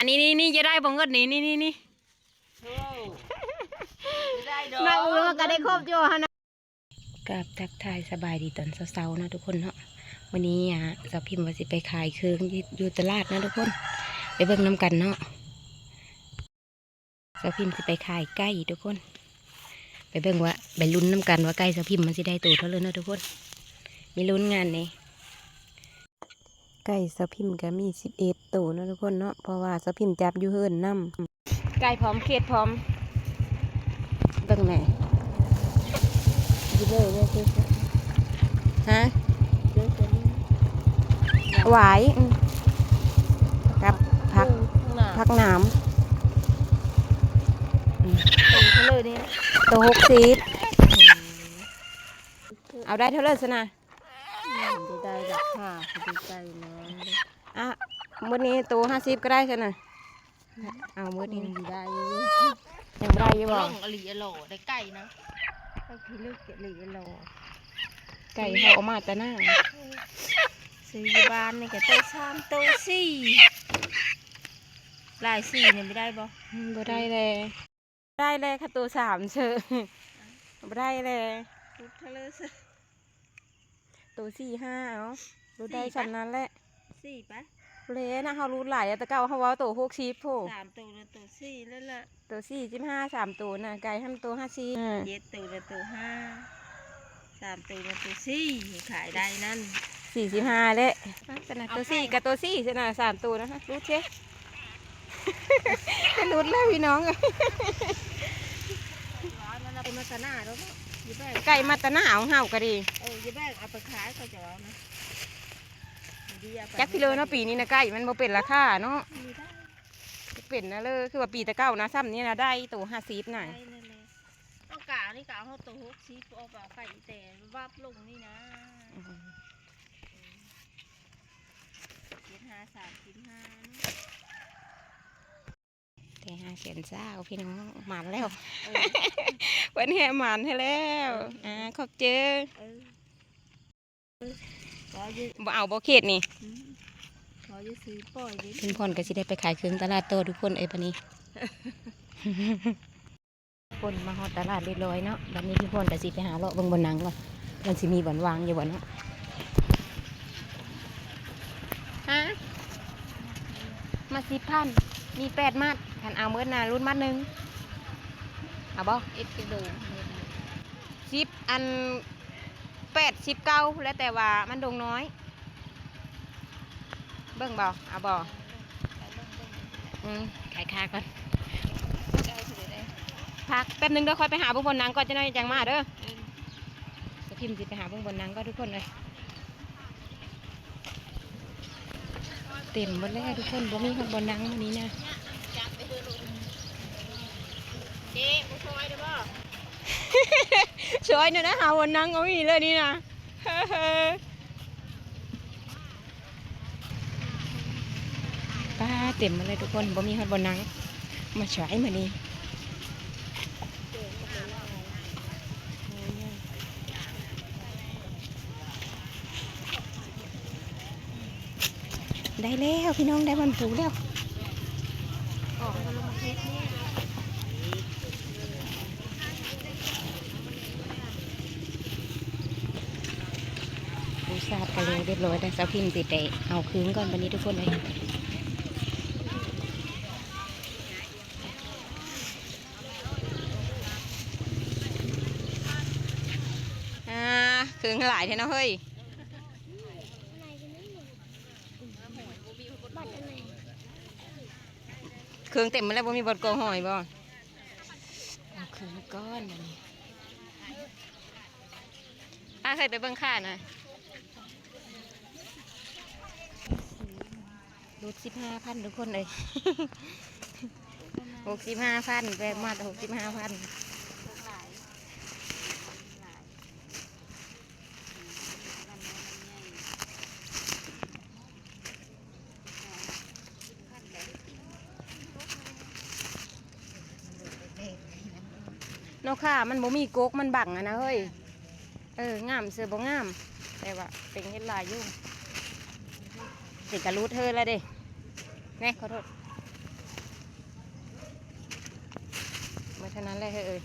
อันนี้จะได้บ่เงินนี่น่าอุ้ยมันก็ได้ครบอยู่ฮะนะกับทักทายสบายดีตอนเช้าๆนะทุกคนเนาะวันนี้สาวพิมพ์ว่าสิไปขายเครื่องอยู่ตลาดนะทุกคนไปเบิ่งน้ำกันเนาะสาวพิมพ์สิไปขายไก่ทุกคนไปเบิ่งว่าไปลุ้นน้ำกันว่าไก่สาวพิมพ์มันสิได้ตัวเท่าเลยนะทุกคนมีลุ้นงานนี้ไก่สาวพิมพ์ก็มี11ตัวนะทุกคนเนาะเพราะว่าสาวพิมพ์จับอยู่เฮิรนน้ำไก่พร้อมเขตพร้อมเบิ่งแม่ฮะหวายกับพักน้ำตัว60เอาได้เท่าไรสินะได้ราคาดีใจนะมื้อนี้ตัว50ก็ได้สินะเอามื้อนี้ได้ยังได้อยู่บ่อลีอโลได้ไก่นะก็คือเลือกเกลีอโลไก่เขาเอามาแต่หน้าซื้อบ้านนี่ก็ตัว3ตัว4ลาย4เนี่ยไม่ได้บ่ได้เลยค่ะตัว3เชื่อบ่ได้เลยทุกทะเลตัว4 5เอารู้ได้ฉันนั้นแหละ4ปะเลยนะเขารู้หลายแต่เก่าเขาว่าตัว60โผ3ตัวแล้วตัว4แล้วล่ะตัว45 3ตัวน่ะไก่ทำตัว54 7ตัวแล้วตัว5 3ตัวแล้วตัว4ขายได้นั่น45เลยขนาดตัว4กับตัว4ขนาด3ตัวนะรู้เช็ครู้แล้วพี่น้องไก่มาตะหน้าแล้วไก่มาตะหน้าเอาเห่าก็ดียี่แบกเอาไปขายเขาจะเอานะจักพี่เลยเนาะปีนี้นะไก่มันบ่เป็นราคาเนาะเป็นนะเลยคือว่าปีตะเก้านะซ้ำนี่นะได้ตัว50น่ะเอากานี่กาเขาตัว60เอาไก่แต่วับลงนี่นะแต่500,000พี่น้องหมันแล้วเพิ่นแห่หมันให้แล้วขอบเจอบ่เอาบ่เขตนี่พี่พรก็สิได้ไปขายเครื่องตลาดโตทุกคนปะนี้คนมาฮอดตลาดเรียบร้อยเนาะบัดนี้พี่พรก็สิไปหาเลาะเบิ่งบนหนังว่ามันสิมีบ่อนวางอยู่บ่เนาะฮะมา10,000มี8มัดคันเอาเมื่อน่ะรุ่นมัดนึงเอาบ่กิโล10อัน8 10 9แล้วแต่ว่ามันดงน้อยเบิ่งบ่เอาบ่ขายคาก่อนพักแป๊บนึงเดี๋ยวค่อยไปหาบุ้งบนนังก่อนจะน้อยจังมาเด้อจะพิมพ์สิไปหาบุ้งบนนังก็ทุกคนเลยเต็มหมดเลยทุกคนบ่มีคนบนนังวันนี้นะเจ๊ผู้ช่วยได้บ่ช่วยหน่อยนะหาบนนังเอาอีกเลยนี่นะป้าเต็มมาเลยทุกคนบ่มีคนบนนังมาช่วยมานี่ได้แล้วพี่น้องได้บอลปูแล้วปูซาดกันเลยเรียบร้อยได้สาวพิมพ์ติดได้เอาคืนก่อนวันนี้ทุกคนเลยคืนหลายเท่านั้นเฮ้ยเครื่องเต็มมาแล้วบ่มีบอลโกหอยบ่เอาเครื่องก้อนนี่เคยไปเบิ่งค่านะรูด15,000ทุกคนเลย65,000แปลมาแต่65,000นกค่ะมันบ่มีโกกมันบังนะเฮ้ยงามเสือบ่งามแต่ว่าเป็นเห็ดลายยุ่งติดกระรูดเธอแล้วดิแม่ขอโทษ เท่านั้นเลยเอ้ย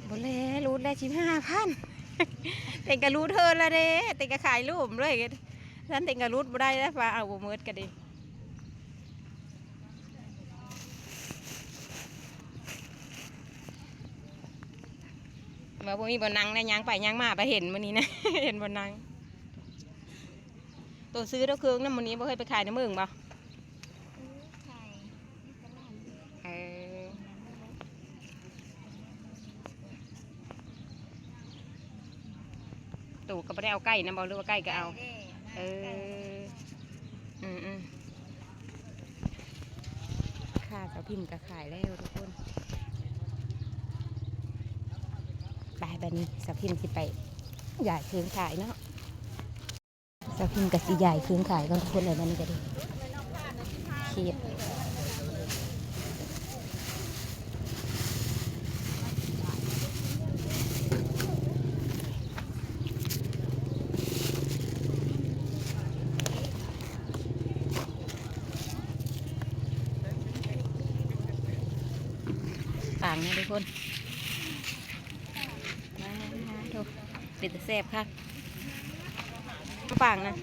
บ่แล้วรูดแล้ว15,000 เต็งกะรูดเธอละเด้เต็งกะขายรูปเลยฉันเต็งกะรูดบ่ได้แล้วฟ้าเอาบ่เมิดกันดิว่าบ่มีบ่นั่งนะย่างไปย่างมาไปเห็นมื้อนี้นะ เห็นบ่นั่งตัวซื้อแล้วเครื่องนำมื้อนี้บ่เคยไปขายในเมืองบ่เออตู่ก็บ่ได้เอาไก่นะบ่หรือว่าไก่ก็เอาเออค่าเสาพิมพ์ก็ขายแล้วทุกคนไปบัดนี้เสาพิมพ์สิไปใหญ่เครื่องขายเนาะเสาพิมพ์กับสิใหญ่เครื่องขายกันทุกคนเลยบัดนี้ก็ดีเขียดต่างนะทุกคนดูเป็นตะแซ่บค่ะมาฝางนะ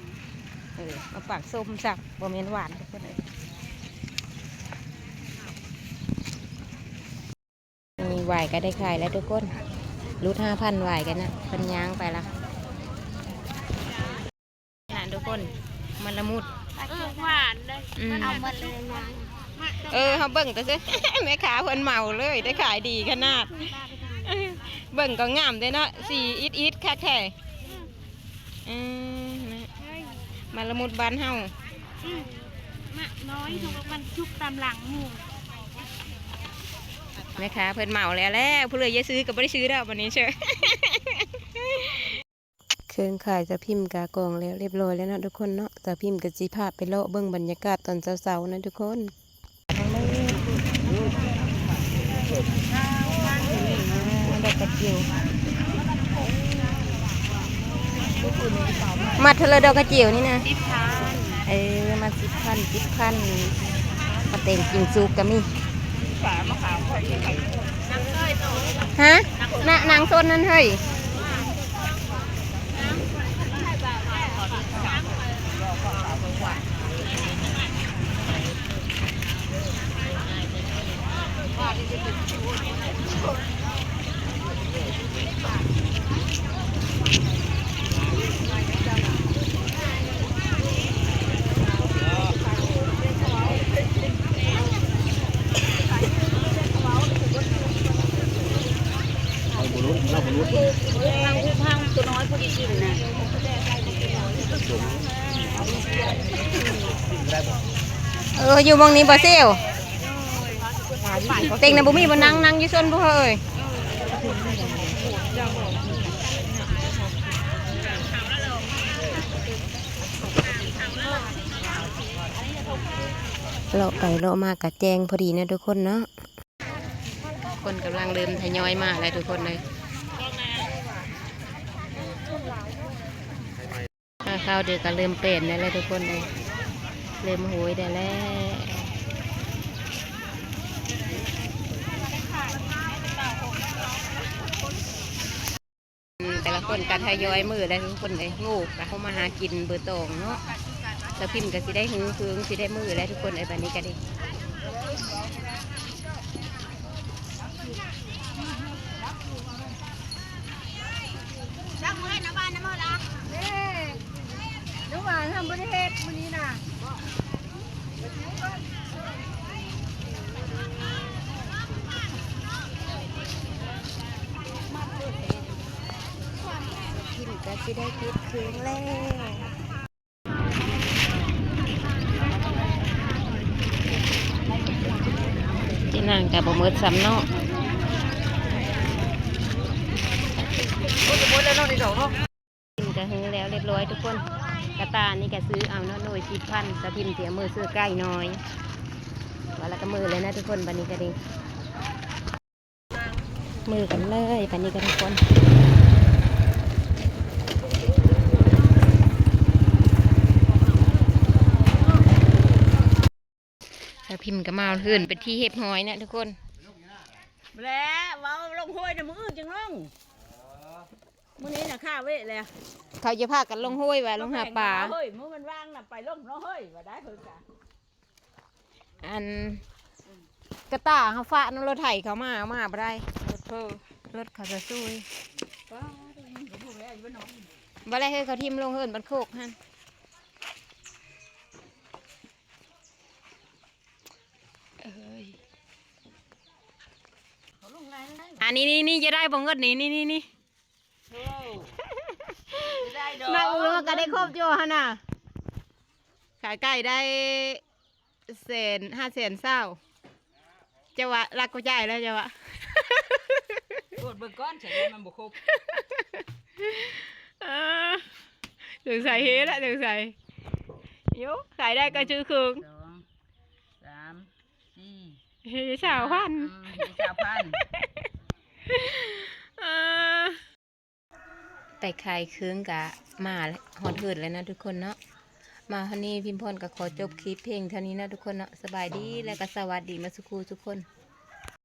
มาฝางส้มสักบะเมนหวานทุกคนเลยมีไหวก็ได้ขายแล้วทุกคนรูด5,000ไหวกันนะพันยางไปละนะทุกคนมันละมุด หวานเลยมันเอามาเลยนะ เขาเบิ่งแต่ซิ แม่ค้าเพิ่นเมาเลยได้ขายดีขนาดเบิ่งก็งามเด้เนาะสีอิดคักแท้มันละมุดบ้านเฮา มะน้อยถูกมันชุบตามหลังหมู แม่ค้าเพิ่นเมาแล้วผู้เลยอย่าซื้อก็บ่ได้ซื้อแล้ววันนี้เชื่อ เครื่องขายจะพิมพ์กากองแล้วเรียบร้อยแล้วเนาะทุกคนเนาะจะพิมพ์กับจีภาพไปเลาะเบิ่งบรรยากาศตอนเช้าๆนะทุกคนดอกกระเจียวมาเทเลดอกกระเจียวนี่นะมา10,000มาเต็มกินซุกก็มีฮะนางโซนนั่นเฮ้ยตัวน้อยพอดีกินนะ อยู่มองนี้บ่เซลเต็งนะบุมีบ่นั่งอยู่ส่วนบ่เฮ้ยเราไปเรามากะแจงพอดีนะทุกคนเนาะคนกำลังเริ่มทยอยมาแล้วทุกคนเลยข้าวเดือดก็เริ่มเปลี่ยนได้แล้วทุกคนเลยเริ่มโหยได้แล้วแต่ละคนกันทยอยมือได้ทุกคนเลยงูก็เข้ามาหากินเบอร์ตองเนาะแล้วพิมพ์ก็สิได้หื้อคืนสิได้มือแล้วทุกคนไอ้บันนี้ก็ดีจักมือน้ำบ้านน้ำมือละน้ำหวานทำบริเวณวันนี้นะพิมพ์ก็สิได้กินคืนแล้วที่นั่งกับบะมือซ้ำเนาะพิมพ์ก็หื้อแล้วเรียบร้อยทุกคนกระตานี่ก็ซื้อเอาเนาะหน่วย10,000สะพิมพ์เสียมือซื้อใกล้น้อยว่าแล้วก็มือเลยนะทุกคนบันนี้ก็ดีมือกันเลยบันนี้ก็ทุกคน พิมพ์ก็มาเฮือนไปที่เฮ็บหอยนะทุกคน แล้วเว้าลงห้วยน่ะมื้ออื่นจังลงมื้อนี้น่ะข้าเว้แล้ว เขาจะพากันลงห้วยว่าลงหาปลา เฮ้ยมื้อมันว่างน่ะไปลงเนาะเฮ้ยว่าได้เพิ่นจ้ะ อันกระตาเขาฟ้าน้ำรถไถเขามาเอามาบ่ได้รถเพิ่รถเขาจะสู้ ป้าบ่พูดแล้วอยู่บ้านน้อง บ่ได้เฮ้ยเขาทิ่มลงเฮินบันโคกหั่นเอ้ย เขาลงไงได้ อันนี้จะได้บ่เงินนี่ โอ้ได้ดอก มาอุ้มก็ได้ครบโจหั่นน่ะขายไก่ได้500,000เศร้าจะวะรักก็จ่ายแล้วจะวะ โกดเบิ่งก้อนใส่ได้มันบ่ครบ ถึงใส่เฮละถึงใส่ยกขายได้ก็ชื่อคืน 2 3 4 เฮสาวพัน แต่ขายเครื่องกะมาแล้วหอดหืดแล้วนะทุกคนเนาะมาวันนี้พิมพ์พรก็ขอจบคลิปเพลงเท่านี้นะทุกคนเนาะสบายดีและก็สวัสดีมาสุขูทุกคน